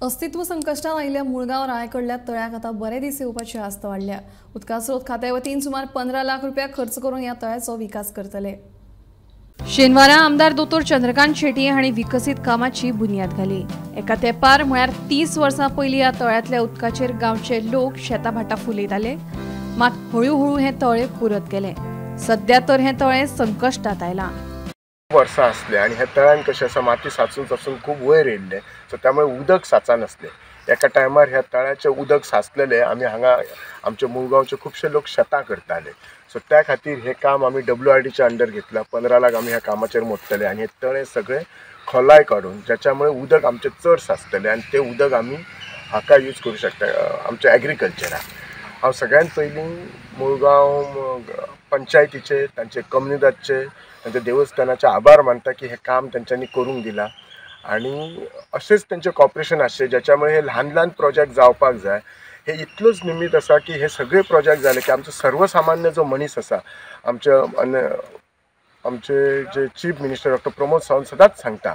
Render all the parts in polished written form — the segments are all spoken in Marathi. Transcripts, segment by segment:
अस्तित्व संकष्टात आयिल्ल्या मुळगांव रायकडल्या तळ्याक आता बरे दीस येवपाची आस्त वाडल्या। उदका स्रोत खात्या वतीन सुमार 15 लाख रुपया खर्च करून ह्या तळ्याचो विकास करतले। शेनवारा आमदार दोतोर चंद्रकांत शेटये हांणी विकसीत कामाची बुनयाद घाली। एका तेंपार म्हळ्यार 30 वर्सां पयलीं ह्या तळ्यातल्या उदकाचेर गांवचे लोक शेतां भाटां फुलयताले, मात हळू हे तळे पुरत गेले। सध्या तर हे तळे संकश्टात आयलां। वर्सां असले आणि ह्या तळ्यान कशें आसा माती साचून खूब वयर येयल्ले, सो त्यामुळे उदक साचा नासले। एका टायमार ह्या तळ्याचे उदक साचलेले आमी हांगा आमचे मुळगांवचे खुबशे लोक शेतां करताले। सो त्या खातीर हे काम आमी WRDच्या अंडर घेतला। 15 लाख आमी ह्या कामाचेर मोडटले आणि हे तळे सगळे खोलाय काडून ज्याच्यामुळे उदक आमचे चड साचतले आणि ते उदक आमी हाका यूज करू शकता आमच्या एग्रीकल्चराक। हांव सगळ्यात पयलीं मुळगांव पंचायतीचे, तांचे कम्युनिदादचे, तांच्या देवस्थानाचे आभार मानता की हे काम तेंच्यांनी करूंक दिला आणि असेच त्यांचे कॉपरेशन आसचे ज्याच्यामुळे हे ल्हान प्रोजेक्ट जावपाक जाय। हे इतलोच निमित्त आसा की हे सगळे प्रोजेक्ट जाले की आमचो सर्वसामान्य जो मनीस आसा, आमचे जे chief minister doctor Pramod Sawant सदांच सांगता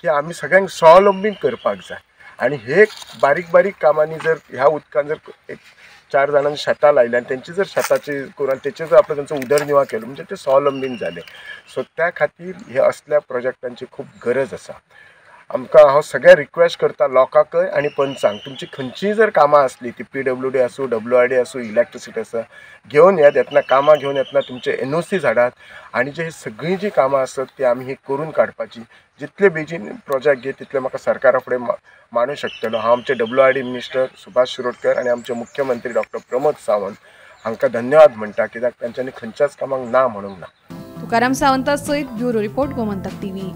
की आमी सगळ्यांक स्वावलंबी करपाक जाय आणि हे बारीक कामांनी जर ह्या उदकान जर एक 4 जाणांनी शेतां लायली आणि तेंची जर शेताची करून तेचेर जर आपण तेंचो उदरनिर्वाह केलो म्हणजे ते स्वावलंबीन जाले। सो त्या खातीर हे असल्या प्रोजेक्टांची खूब गरज आसा। आमकां हांव सगळ्या रिक्वेस्ट करता लोकांकय आणि पंचांक, तुमची खंयचीय जर कामां असली ती PWD आसूं, WRD आसूं, इलेक्ट्रिसिटी आसा, घेवन येतना कामां घेवन येतना तुमचे NOCs हाडात आणि जे सगळीं जी कामां आसत ती आमी ही करून काडपाची। जितले बेगीन प्रोजेक्ट घे तितले म्हाका सरकारा फुडें मानूं शकतलो। हांव आमचे WRD मिनिस्टर सुभाष शिरोडकर आणि आमचे मुख्यमंत्री डॉक्टर प्रमोद सावंत हांकां धन्यवाद म्हणटा, कित्याक तांच्यांनी खंयच्याच कामाक ना म्हणूंक ना। तुकाराम सावंता सयत ब्युरो रिपोर्ट गोमंतक TV।